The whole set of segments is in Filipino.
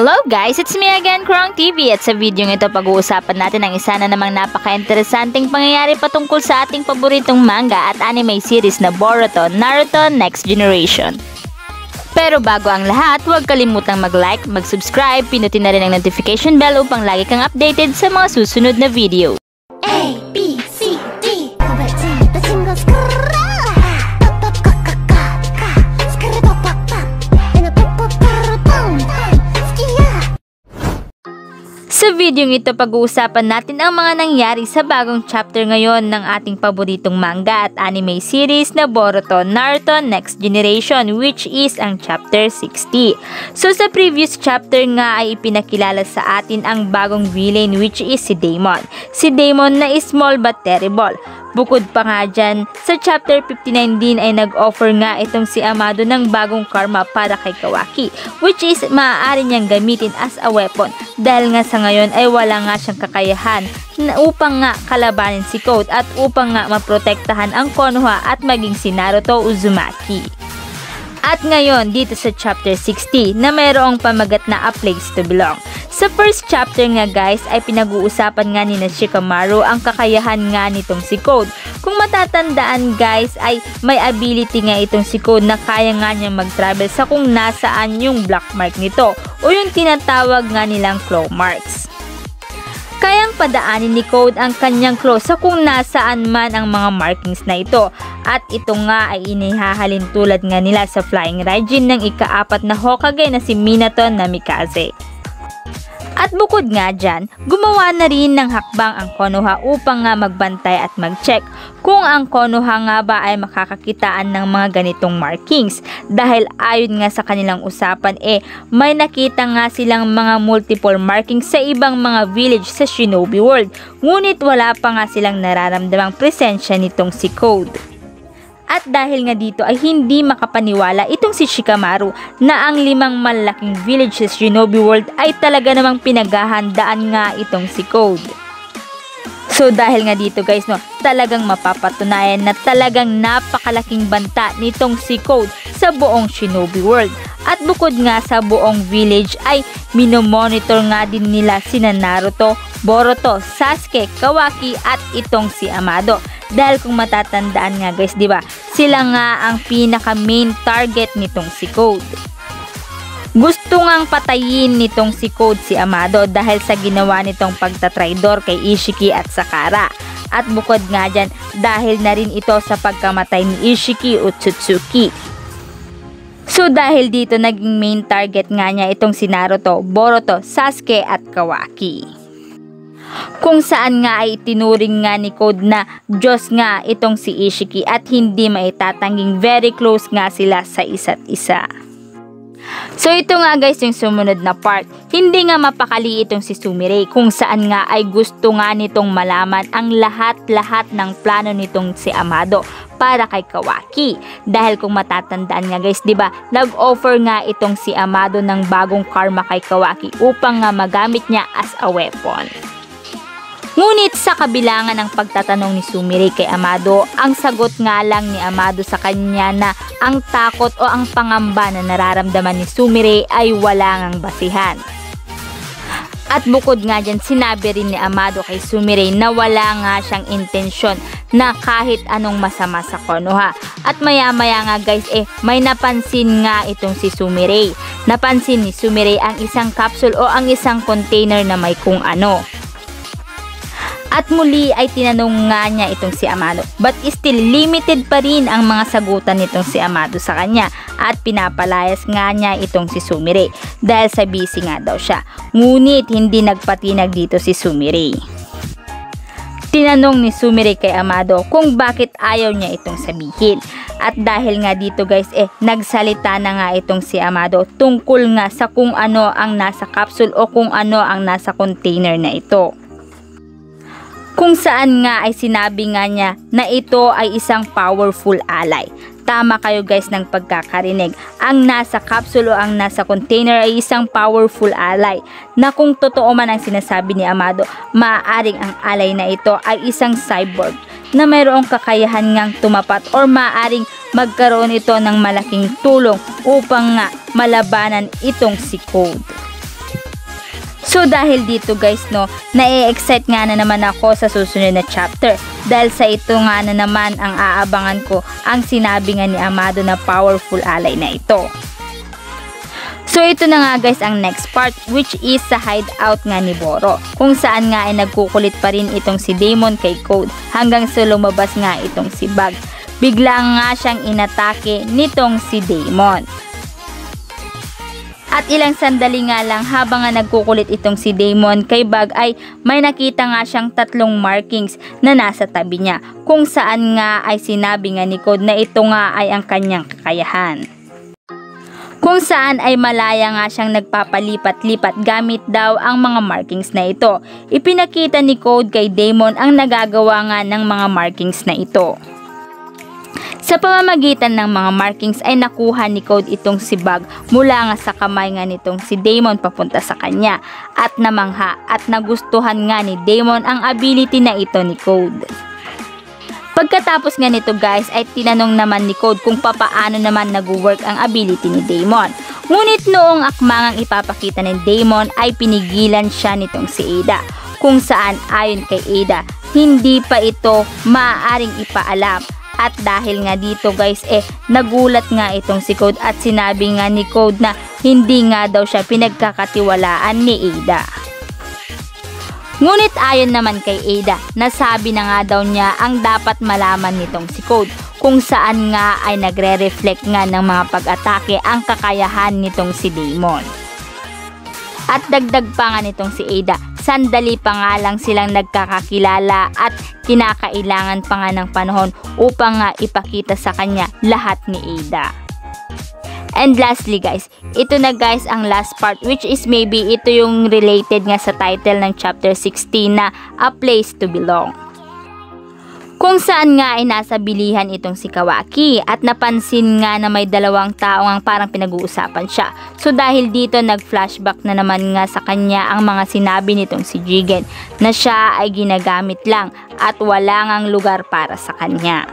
Hello guys! It's me again, Krong TV, at sa video ito pag-uusapan natin ang isa na namang napaka-interesanting pangyayari patungkol sa ating paboritong manga at anime series na Boruto, Naruto Next Generation. Pero bago ang lahat, huwag kalimutang mag-like, mag-subscribe, pinutin na rin ang notification bell upang lagi kang updated sa mga susunod na video. A, B, C, D, Sa video ito pag-uusapan natin ang mga nangyari sa bagong chapter ngayon ng ating paboritong manga at anime series na Boruto, Naruto Next Generation, which is ang chapter 60. So sa previous chapter nga ay ipinakilala sa atin ang bagong villain, which is si Daemon. Si Daemon na small but terrible. Bukod pa nga dyan, sa chapter 59 din ay nag-offer nga itong si Amado ng bagong karma para kay Kawaki, which is maaari niyang gamitin as a weapon dahil nga sa ngayon ay wala nga siyang kakayahan na upang nga kalabanin si Code at upang nga maprotektahan ang Konoha at maging si Naruto Uzumaki. At ngayon dito sa chapter 60 na mayroong pamagat na A Place to Belong. Sa first chapter nga guys ay pinag-uusapan nga ni Shikamaru ang kakayahan nga nitong si Code. Kung matatandaan guys ay may ability nga itong si Code na kaya nga niyang mag-travel sa kung nasaan yung black mark nito o yung tinatawag nga nilang claw marks. Kayang padaanin ni Code ang kanyang claw sa kung nasaan man ang mga markings na ito at ito nga ay inihahalin tulad nga nila sa Flying Raijin ng ika-4 na Hokage na si Minato Namikaze. At bukod nga dyan, gumawa na rin ng hakbang ang Konoha upang nga magbantay at mag-check kung ang Konoha nga ba ay makakakitaan ng mga ganitong markings dahil ayon nga sa kanilang usapan may nakita nga silang mga multiple markings sa ibang mga village sa Shinobi World, ngunit wala pa nga silang nararamdamang presensya nitong si Code. At dahil nga dito ay hindi makapaniwala itong si Shikamaru na ang 5 malaking village sa Shinobi World ay talaga namang pinaghahandaan nga itong si Code. So dahil nga dito guys talagang mapapatunayan na talagang napakalaking banta nitong si Code sa buong Shinobi World. At bukod nga sa buong village ay minomonitor nga din nila sina Naruto, Boruto, Sasuke, Kawaki at itong si Amado. Dahil kung matatandaan nga guys, di ba? Sila nga ang pinaka main target nitong si Code. Gusto ngang patayin nitong si Code si Amado dahil sa ginawa nitong pagtatraidor kay Ishiki at Sakara. At bukod nga dyan, dahil na rin ito sa pagkamatay ni Ishiki Otsutsuki. So dahil dito naging main target nga niya itong si Naruto, Boruto, Sasuke at Kawaki. Kung saan nga ay tinuring nga ni Code na Diyos nga itong si Ishiki at hindi maitatangging very close nga sila sa isa't isa. So ito nga guys yung sumunod na part. Hindi nga mapakali itong si Sumire kung saan nga ay gusto nga nitong malaman ang lahat-lahat ng plano nitong si Amado para kay Kawaki. Dahil kung matatandaan nga guys, di ba, nag-offer nga itong si Amado ng bagong karma kay Kawaki upang nga magamit niya as a weapon. Ngunit sa kabilangan ng pagtatanong ni Sumire kay Amado, ang sagot nga lang ni Amado sa kanya na ang takot o ang pangamba na nararamdaman ni Sumire ay wala ngang basihan. At bukod nga dyan, sinabi rin ni Amado kay Sumire na wala nga siyang intensyon na kahit anong masama sa Konoha. At maya-maya nga guys, may napansin nga itong si Sumire. Napansin ni Sumire ang isang capsule o ang isang container na may kung ano. At muli ay tinanong nga niya itong si Amado, but still limited pa rin ang mga sagutan nitong si Amado sa kanya at pinapalayas nga niya itong si Sumire dahil sa busy nga daw siya. Ngunit hindi nagpatinag dito si Sumire. Tinanong ni Sumire kay Amado kung bakit ayaw niya itong sabihin. At dahil nga dito guys nagsalita na nga itong si Amado tungkol nga sa kung ano ang nasa capsule o kung ano ang nasa container na ito. Kung saan nga ay sinabi nga niya na ito ay isang powerful ally. Tama kayo guys ng pagkakarinig. Ang nasa capsule o ang nasa container ay isang powerful ally na kung totoo man ang sinasabi ni Amado, maaaring ang ally na ito ay isang cyborg na mayroong kakayahan ngang tumapat or maaaring magkaroon ito ng malaking tulong upang nga malabanan itong si Code. So dahil dito guys no, na-excite nga na naman ako sa susunod na chapter. Dahil sa ito nga na naman ang aabangan ko, ang sinabi nga ni Amado na powerful ally na ito. So ito na nga guys ang next part, which is sa hideout nga ni Boro, kung saan nga ay nagkukulit pa rin itong si Damon kay Code hanggang sa lumabas nga itong si Bug. Bigla nga siyang inatake nitong si Damon. At ilang sandali nga lang habang nga nagkukulit itong si Damon kay Bug ay may nakita nga siyang 3 markings na nasa tabi niya, kung saan nga ay sinabi nga ni Code na ito nga ay ang kanyang kakayahan. Kung saan ay malaya nga siyang nagpapalipat-lipat gamit daw ang mga markings na ito. Ipinakita ni Code kay Damon ang nagagawa nga ng mga markings na ito. Sa pamamagitan ng mga markings ay nakuha ni Code itong si Bug mula nga sa kamay nga nitong si Damon papunta sa kanya, at namangha at nagustuhan nga ni Damon ang ability na ito ni Code. Pagkatapos nga nito guys ay tinanong naman ni Code kung papaano naman nag-work ang ability ni Damon. Ngunit noong akmangang ipapakita ni Damon ay pinigilan siya nitong si Ada, kung saan ayon kay Ada hindi pa ito maaaring ipaalam. At dahil nga dito guys nagulat nga itong si Code at sinabi nga ni Code na hindi nga daw siya pinagkakatiwalaan ni Ada. Ngunit ayon naman kay Ada, nasabi na nga daw niya ang dapat malaman nitong si Code, kung saan nga ay nagre-reflect nga ng mga pag-atake ang kakayahan nitong si Damon. At dagdag pa nga nitong si Ada, sandali pa nga lang silang nagkakakilala at kinakailangan pa nga ng panahon upang nga ipakita sa kanya lahat ni Ada. And lastly guys, ito na guys ang last part, which is maybe ito yung related nga sa title ng chapter 16 na A Place to Belong. Kung saan nga ay nasa bilihan itong si Kawaki at napansin nga na may 2 tao ang parang pinag-uusapan siya. So dahil dito nag-flashback na naman nga sa kanya ang mga sinabi nitong si Jigen na siya ay ginagamit lang at wala ngang lugar para sa kanya.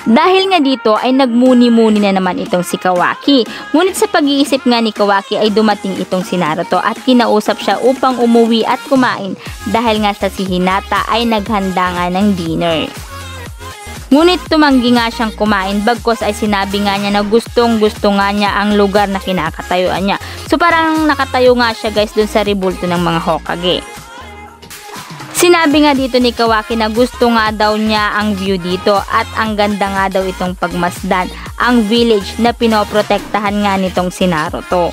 Dahil nga dito ay nagmuni-muni na naman itong si Kawaki. Ngunit sa pag-iisip nga ni Kawaki ay dumating itong si Naruto at kinausap siya upang umuwi at kumain dahil nga sa si Hinata ay naghanda nga ng dinner. Ngunit tumanggi nga siyang kumain bagkos ay sinabi nga niya na gustong-gusto nga niya ang lugar na kinakatayuan niya. So parang nakatayo nga siya guys dun sa rebulto ng mga Hokage. Sinabi nga dito ni Kawaki na gusto nga daw niya ang view dito at ang ganda nga daw itong pagmasdan ang village na pinoprotektahan nga nitong si Naruto.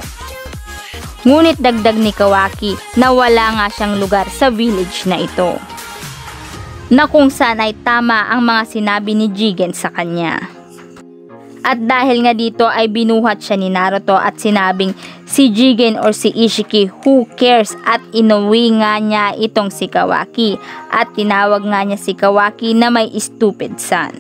Ngunit dagdag ni Kawaki na wala nga siyang lugar sa village na ito, na kung saan ay tama ang mga sinabi ni Jigen sa kanya. At dahil nga dito ay binuhat siya ni Naruto at sinabing si Jigen or si Ishiki who cares, at inuwi nga niya itong si Kawaki at tinawag nga niya si Kawaki na may stupid son.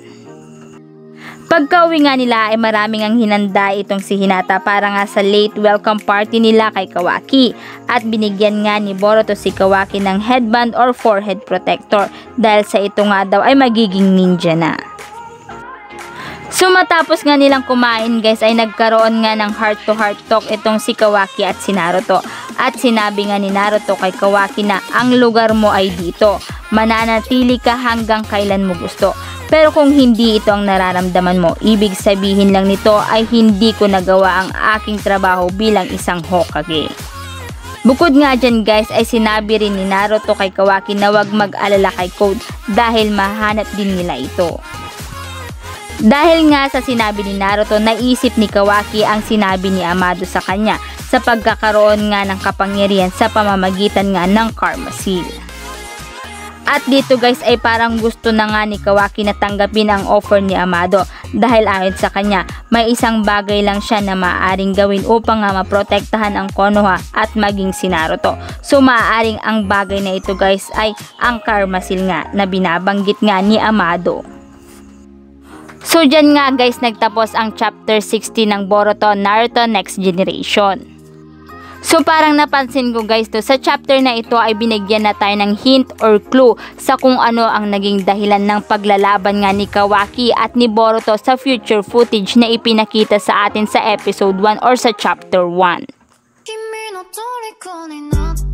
Pagka-uwi nga nila ay maraming ang hinanda itong si Hinata para nga sa late welcome party nila kay Kawaki, at binigyan nga ni Boruto si Kawaki ng headband or forehead protector dahil sa ito nga daw ay magiging ninja na. So matapos nga nilang kumain guys ay nagkaroon nga ng heart-to-heart talk itong si Kawaki at si Naruto, at sinabi nga ni Naruto kay Kawaki na ang lugar mo ay dito, mananatili ka hanggang kailan mo gusto, pero kung hindi ito ang nararamdaman mo, ibig sabihin lang nito ay hindi ko nagawa ang aking trabaho bilang isang Hokage. Bukod nga dyan guys ay sinabi rin ni Naruto kay Kawaki na wag mag-alala kay Code dahil mahanap din nila ito. Dahil nga sa sinabi ni Naruto, naisip ni Kawaki ang sinabi ni Amado sa kanya sa pagkakaroon nga ng kapangyarihan sa pamamagitan nga ng Karma Seal. At dito guys ay parang gusto na nga ni Kawaki na tanggapin ang offer ni Amado dahil ayon sa kanya may isang bagay lang siya na maaaring gawin upang nga maprotektahan ang Konoha at maging si Naruto. So maaaring ang bagay na ito guys ay ang Karma Seal nga na binabanggit nga ni Amado. So dyan nga guys nagtapos ang chapter 16 ng Boruto Naruto Next Generation. So parang napansin ko guys sa chapter na ito ay binigyan na tayo ng hint or clue sa kung ano ang naging dahilan ng paglalaban nga ni Kawaki at ni Boruto sa future footage na ipinakita sa atin sa episode 1 or sa chapter 1. 虜になって